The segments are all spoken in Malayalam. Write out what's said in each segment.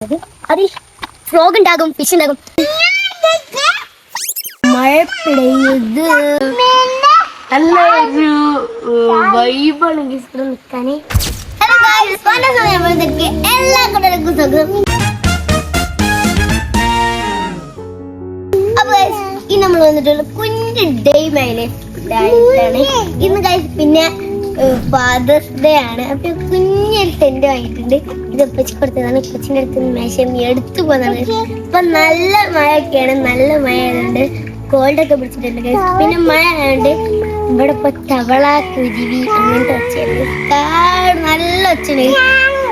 അതിൽ ഫ്രോഗ് ഉണ്ടാകും, ഫിഷ് ഉണ്ടാകും. മഴ പെയ്ത് നല്ലൊരു വൈബാണ് നിൽക്കാന്. എല്ലാ കൂട്ടർക്കും സുഖം. അപ്പൊ ഇന്ന് നമ്മൾ വന്നിട്ടുള്ള കുഞ്ഞു ഡേ മൈലെ ആയിട്ടാണ് ഇന്ന് കഴിച്ച്. പിന്നെ ഫാദേഴ്സ് ഡേ ആണ്. അപ്പൊ കുഞ്ഞൊരു ടെന്റ് വാങ്ങിയിട്ടുണ്ട്. ഇത് ഉപ്പച്ചി കൊടുത്തതാണ്. ഉപ്പച്ചിന്റെ അടുത്ത് മേശം എടുത്തു പോകുന്നതാണ്. ഇപ്പൊ നല്ല മഴയൊക്കെയാണ്. നല്ല മഴ ആയതുകൊണ്ട് കോൾഡൊക്കെ പിടിച്ചിട്ടുണ്ട്. പിന്നെ മഴ ആയതുകൊണ്ട് ഇവിടെ ഇപ്പൊ തവള, കുരുവി അങ്ങനത്തെ ഒച്ചയുണ്ട്. നല്ല ഒച്ചയാണ്.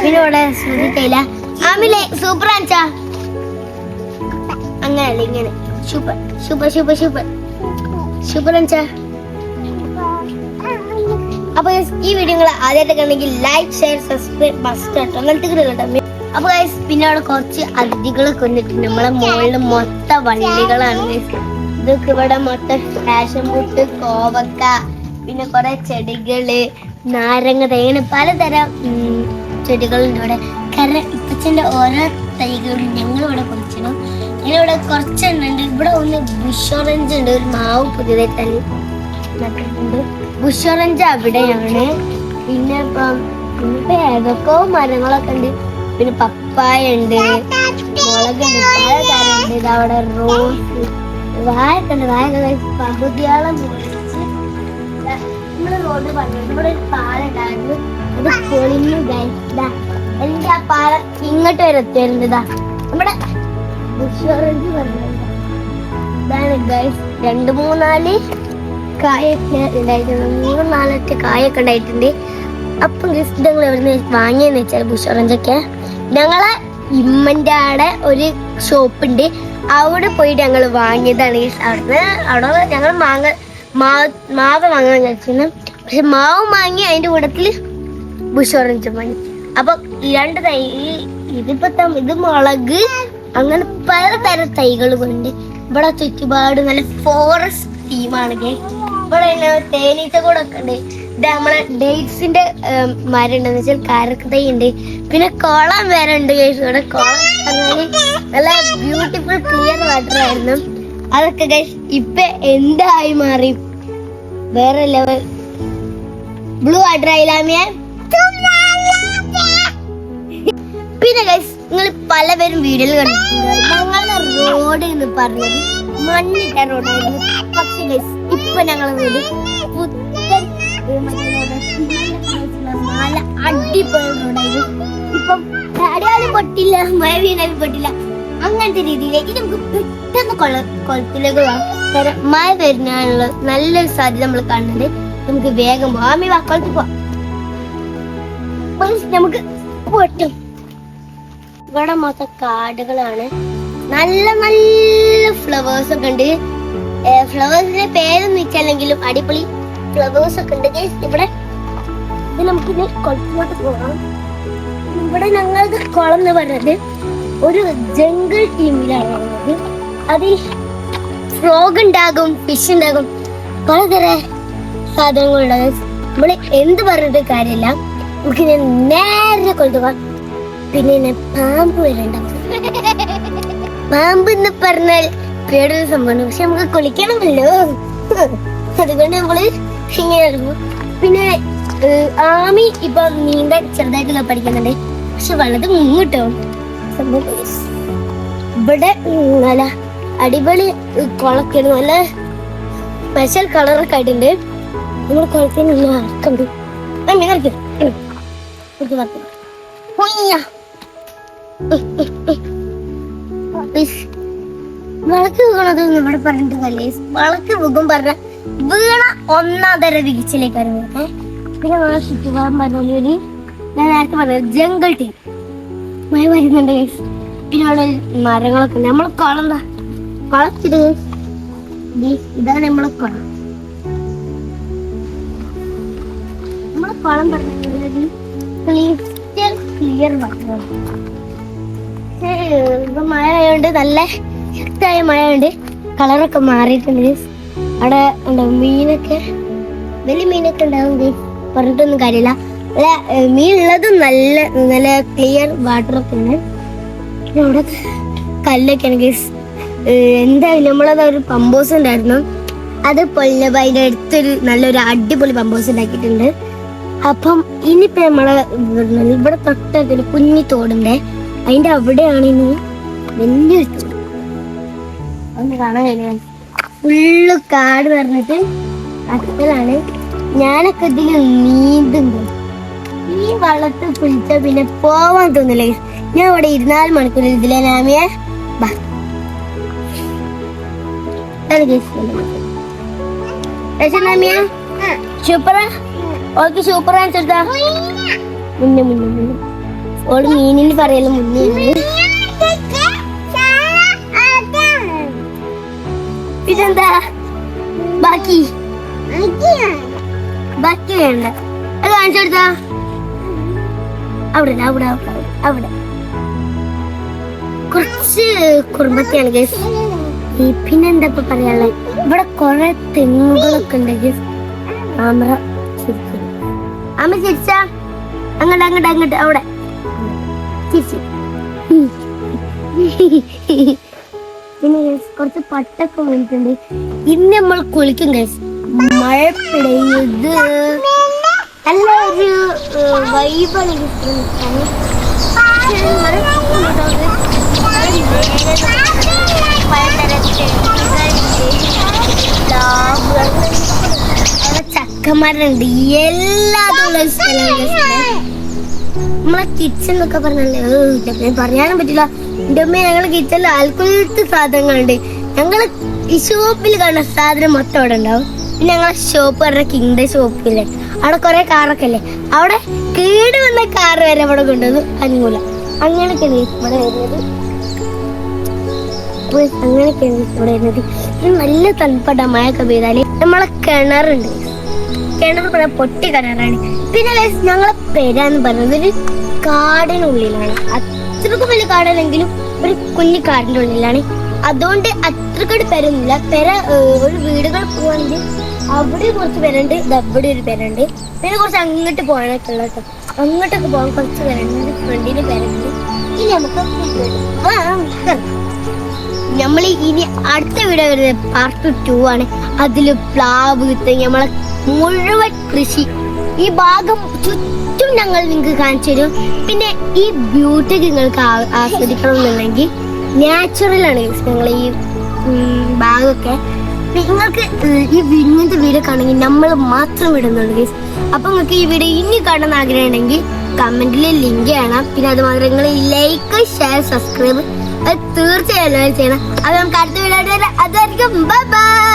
പിന്നെ ഇവിടെ ശ്രദ്ധിക്കില്ല. ആമിലെ സൂപ്പർ ആൻച്ചാ അങ്ങനല്ല ഇങ്ങനെ super super super super super ആൻച്ചാ. അപ്പൊ ഈ വീഡിയോ നിങ്ങൾ ആദ്യമായിട്ട് കണ്ടെങ്കിൽ ലൈക്ക്, ഷെയർ, സബ്സ്ക്രൈബ് മസ്റ്റ് ആട്ടോ. അങ്ങനത്തെ കേട്ടോ. അപ്പൊ പിന്നെ അവിടെ കുറച്ച് അതിഥികളൊക്കെ വന്നിട്ടുണ്ട്. നമ്മളെ മുകളിൽ മൊത്തം വള്ളികളാണ്. ഇതൊക്കെ ഇവിടെ മൊത്തം പാഷൻ ഫ്രൂട്ട്, കോവക്ക, പിന്നെ കുറെ ചെടികള്, നാരങ്ങ തൈ, അങ്ങനെ പലതരം ചെടികളുണ്ട് ഇവിടെ. കാരണം ഇപ്പച്ചന്റെ ഓരോ തൈകളും ഞങ്ങളിവിടെ കുറിച്ചിടും. ഇങ്ങനെ ഇവിടെ കുറച്ചെണ്ണുണ്ട്. ഇവിടെ ഒന്ന് ബുഷ് ഓറഞ്ച് ഉണ്ട്. ഒരു മാവ് പുതിയതായിട്ട് നട്ടിട്ടുണ്ട്. ബുഷ് ഓറഞ്ച് അവിടെയാണ്. പിന്നെ ഇപ്പം ഏതൊക്കെ മരങ്ങളൊക്കെ ഉണ്ട്. പിന്നെ പപ്പായ ഉണ്ട്, മുളകുണ്ട്, പലതരമുണ്ട്. ഇത് അവിടെ റോസ്, വാഴൊക്കെ ഉണ്ട്. വാഴ പകുതിയോളം മുറിച്ച് നമ്മള് റോഡ് പറഞ്ഞു. ഇവിടെ ഒരു പാലുണ്ടായിരുന്നു. അത് പൊളിഞ്ഞു. എന്റെ ആ പാലം ഇങ്ങോട്ട് വരെ എത്തിയിരുന്നതാ. നമ്മുടെ ബുഷ് ഓറഞ്ച് പറഞ്ഞത് ഇതാണ് ഗൈസ്. 2-3-4 കായൊക്കെ ഉണ്ടായിട്ടുണ്ട്. 3-4 കായൊക്കെ ഉണ്ടായിട്ടുണ്ട്. അപ്പം ഞങ്ങൾ എവിടെ വാങ്ങിയെന്ന് വെച്ചാൽ ബുഷ് ഓറഞ്ചൊക്കെ ഞങ്ങളെ ഇമ്മന്റെ ആടെ ഒരു ഷോപ്പുണ്ട്. അവിടെ പോയിട്ട് ഞങ്ങൾ വാങ്ങിയതാണ്. അവിടെ ഞങ്ങൾ മാവ് വാങ്ങാൻ വിചാരിച്ചിരുന്നു. പക്ഷെ മാവ് വാങ്ങി അതിന്റെ കൂട്ടത്തില് ബുഷ് ഓറഞ്ച് വാങ്ങി. അപ്പൊ 2 തൈ, ഇതിപ്പോ ഇത് മുളക്, അങ്ങനെ പലതരം തൈകളുണ്ട്. ഇവിടെ ചുറ്റുപാട് നല്ല ഫോറസ്റ്റ് തീമാണ്. ഇവിടെ തേനീച്ച കൂടെ ഒക്കെ ഉണ്ട്. ഇത് നമ്മളെ ഡേറ്റ്സിന്റെ മരം ഉണ്ടെന്ന് വെച്ചാൽ കാരക്ക തൈ ഉണ്ട്. പിന്നെ കുളം വരെ ഉണ്ട്. ഇവിടെ കുളം പറഞ്ഞാല് നല്ല ബ്യൂട്ടിഫുൾ ക്ലിയർ വാട്ടർ ആയിരുന്നു. അതൊക്കെ ഗൈസ് ഇപ്പൊ എന്തായി മാറി, വേറെ ലെവൽ ബ്ലൂ വാട്ടർ ആയില്ലാമിയ. പിന്നെ ഗൈസ് നിങ്ങൾ പലപേരും വീഡിയോയിൽ കണ്ടിട്ടുണ്ട്. ഞങ്ങളുടെ റോഡ് എന്ന് പറഞ്ഞത് മണ്ണിട്ട റോഡായിരുന്നു. പക്ഷേ ഗൈസ് ഇപ്പൊ ഞങ്ങൾ വീട് പുത്തൻ നല്ല അടിപൊളി റോഡായിരുന്നു. ഇപ്പം അടിയാലും പൊട്ടില്ല, മഴ വീണാലും പൊട്ടില്ല, അങ്ങനത്തെ രീതിയിലേക്ക് നമുക്ക് പെട്ടെന്ന് കുളത്തിലേക്ക് പോകാം. കാരണം മഴ വരുന്നതിനുള്ള നല്ലൊരു സാധ്യത നമ്മൾ കാണുന്നുണ്ട്. നമുക്ക് വേഗം പോകാം. ആമി വാ, കുളത്തിൽ പോവാം. നമുക്ക് പൊട്ടും. ഇവിടെ മൊത്തം കാടുകളാണ്. നല്ല നല്ല ഫ്ലവേഴ്സ് ഒക്കെ ഉണ്ട്. ഫ്ലവേഴ്സിന്റെ പേരൊന്നും വെച്ചല്ലെങ്കിലും അടിപൊളി ഫ്ലവേഴ്സ് ഒക്കെ ഉണ്ട്. ഇവിടെ നമുക്ക് കുളത്തിലോട്ട് പോകാം. ഇവിടെ ഞങ്ങളുടെ കുളം എന്ന് പറയുന്നത് ഒരു ജംഗിൾ ടീമിലാണ് ഉള്ളത്. അതിൽ ഫ്രോഗ് ഉണ്ടാകും, ഫിഷ് ഉണ്ടാകും, പലതരം സാധനങ്ങളുണ്ടാകും. നമ്മൾ എന്ത് പറഞ്ഞിട്ട് കാര്യമില്ല. നമുക്ക് നേരെ കുളത്ത് പോകാം. പിന്നെ പാമ്പ് വരെ ഉണ്ടാവും. പാമ്പ് എന്ന് പറഞ്ഞാൽ പേടൊരു സംഭവമാണ്. പക്ഷെ നമുക്ക് കുളിക്കണമല്ലോ, അതുകൊണ്ട് നമ്മള് ഇങ്ങനെ ഇറങ്ങും. പിന്നെ ആമി ഇപ്പൊ നീന്താൻ ചെറുതായിട്ട് പഠിക്കുന്നുണ്ട്. പക്ഷെ വെള്ളത്തിൽ മുങ്ങിട്ടോ സംഭവം. ഇവിടെ നല്ല അടിപൊളി കുളക്കാണ്. നല്ല സ്പെഷ്യൽ കളറൊക്കെ ആയിട്ടുണ്ട്. നമ്മൾ കുളത്തിൽ നിന്ന് ഇറക്കുണ്ട്. വിളക്ക് വീണത് ഇവിടെ പറഞ്ഞിട്ട് കളി. വിളക്ക് വീകും പറഞ്ഞ വീണ 1ാം തരം വീഴ്ചയിലേക്കാണ് വീണേ. പിന്നെ നമ്മളെ ചുറ്റുപാടും പറഞ്ഞൊരു ഞാൻ നേരത്തെ പറഞ്ഞത് ജംഗിൾ ടീം മഴ വരുന്നുണ്ട്. പിന്നെ അവിടെ മരങ്ങളൊക്കെ ഉണ്ട്. നമ്മളെ കുളം എന്താ കുളത്തിട്ട് ഇതാണ് നമ്മളെ കുളം. നമ്മളെ കുളം പറഞ്ഞത് ക്ലിയർ വാട്ടർ. ഇപ്പൊ മഴ ആയതുകൊണ്ട് നല്ല ശക്തമായ മഴ ഉണ്ട്. കളറൊക്കെ മാറിയിട്ടുണ്ട്. അവിടെ ഉണ്ടാവും മീനൊക്കെ, വലിയ മീനൊക്കെ ഉണ്ടാവും. പറഞ്ഞിട്ടൊന്നും കാര്യമില്ല. മീൻ ഉള്ളതും നല്ല നല്ല ക്ലിയർ വാട്ടറൊക്കെ ഉണ്ട്. അവിടെ കല്ലൊക്കെയാണ് ഗൈസ്. എന്തായാലും നമ്മളത് ഒരു പമ്പോസ് ഉണ്ടായിരുന്നു, അത് പൊളിഞ്ഞപ്പോ അതിന്റെ അടുത്തൊരു നല്ലൊരു അടിപൊളി പമ്പോസ് ഉണ്ടാക്കിയിട്ടുണ്ട്. അപ്പം ഇനിയിപ്പോ നമ്മളെ ഇവിടെ തൊട്ടൊരു കുഞ്ഞി തോടുണ്ട്, അതിന്റെ അവിടെയാണ് ഇനി വലിയൊരു തോട്. ഒന്ന് കാണാൻ കഴിയും, ഫുള്ള് കാട് പറഞ്ഞിട്ട് അക്കലാണ്. ഞാനൊക്കെ ഇതിൽ നീന്തുമ്പോ ഈ വള്ളത്തിൽ കുളിച്ച പിന്നെ പോവാൻ തോന്നില്ല. ഞാൻ ഇവിടെ 24 മണിക്കൂർ ഇതിലെ നാമിയെ സൂപ്പറാ. ഓൾക്ക് സൂപ്പർ ആൻസർത്താ മുന്നേ മുന്നേ മുന്നേ ഓള് മീനിന് പറയല്ലോ മുന്നേ. ഇതെന്താ ബാക്കി ബാക്കി വേണ്ട, അത് കാണിച്ചു കൊടുത്താ. അവിടെ അവിടെ അവിടെ കുറച്ച് കുടുംബത്തെയാണ് ഗൈസ്. പിന്നെന്താ ഇപ്പൊ പറയാനുള്ളത്, ഇവിടെ കൊറേ തെങ്ങുകളൊക്കെ ഉണ്ട് ഗൈസ്. ആമറ ചിരിച്ചു, ആമ ചിരിച്ചാ അങ്ങോട്ട് അങ്ങോട്ട് അങ്ങോട്ട് അവിടെ ചിരിച്ചു. പിന്നെ കുറച്ച് പട്ടൊക്കെ വീണിട്ടുണ്ട്. ഇന്ന് നമ്മൾ കുളിക്കും ഗൈസ്, മഴ പെയ്യുന്നത് നല്ലൊരു വൈബാണ്. ചക്കന്മാരുണ്ട് എല്ലാതുള്ള സ്ഥലം. നമ്മളെ കിച്ചൺ എന്നൊക്കെ പറഞ്ഞാലേ പറയാനും പറ്റില്ല. എന്റെ അമ്മ ഞങ്ങളെ കിച്ചണിൽ ആൽക്കുലത്തെ സാധനങ്ങളുണ്ട്. ഞങ്ങള് ഈ ഷോപ്പിൽ കാണുന്ന സാധനം മൊത്തം അവിടെ ഉണ്ടാവും. പിന്നെ ഞങ്ങളെ ഷോപ്പ് പറഞ്ഞ കിങ്ങിന്റെ ഷോപ്പില്ലേ, അവിടെ കുറെ കാറൊക്കെ അല്ലേ, അവിടെ കേട് വന്ന കാറ് വരെ അവിടെ കൊണ്ടുവന്നു അനുകൂല. അങ്ങനെയൊക്കെയാണ് ഇവിടെ വരുന്നത്. അങ്ങനെയൊക്കെയാണ് ഇവിടെ വരുന്നത്. നല്ല തണുപ്പട്ട മഴയൊക്കെ പെയ്താല്. നമ്മളെ കിണറുണ്ട്, കിണർ പറയാൻ പൊട്ടി കിണറാണ്. പിന്നെ ഞങ്ങളെ പെരാന്ന് പറയുന്നത് ഒരു കാടിനുള്ളിലാണ്. അത്രക്കും വലിയ കാടല്ലെങ്കിലും ഒരു കുഞ്ഞു കാടിന്റെ ഉള്ളിലാണ്. അതുകൊണ്ട് അത്രക്കട് പെരൊന്നുമില്ല. പെര ഒരു വീടുകൾ പോവാണെങ്കിൽ അവിടെ കുറച്ച് പേരുണ്ട്, ഇവിടെ ഒരു പേരുണ്ട്. പിന്നെ കുറച്ച് അങ്ങോട്ട് പോകാനൊക്കെ ഉള്ള കേട്ടോ. അങ്ങോട്ടൊക്കെ പോകാൻ കുറച്ച് പേരുണ്ട്, ഫ്രണ്ടിന് പേരുണ്ട്. ഇനി നമുക്ക് നമ്മൾ ഇനി അടുത്ത വീഡിയോ വരുന്നത് പാർട്ട് 2 ആണ്. അതില് പ്ലാവ് നമ്മളെ മുഴുവൻ കൃഷി ഈ ഭാഗം ചുറ്റും ഞങ്ങൾ നിങ്ങൾക്ക് കാണിച്ചു തരും. പിന്നെ ഈ ബ്യൂട്ടി നിങ്ങൾക്ക് ആസ്വദിക്കണം എന്നുണ്ടെങ്കിൽ നാച്ചുറൽ ആണ് ഞങ്ങൾ ഈ ഭാഗമൊക്കെ. നിങ്ങൾക്ക് ഈ ഇങ്ങനത്തെ വീഡിയോ കാണണമെങ്കിൽ നമ്മൾ മാത്രം ഇടുന്നുണ്ട് ഗൈസ്. അപ്പൊ നിങ്ങൾക്ക് ഈ വീഡിയോ ഇനി കാണാൻ ആഗ്രഹം ഉണ്ടെങ്കിൽ കമന്റിൽ ലിങ്ക് ചെയ്യണം. പിന്നെ അത് മാത്രം നിങ്ങൾ ലൈക്ക്, ഷെയർ, സബ്സ്ക്രൈബ് അത് തീർച്ചയായും എല്ലാവരും ചെയ്യണം. അത് നമുക്ക് അടുത്ത വീഡിയോ അതായിരിക്കും. Bye bye.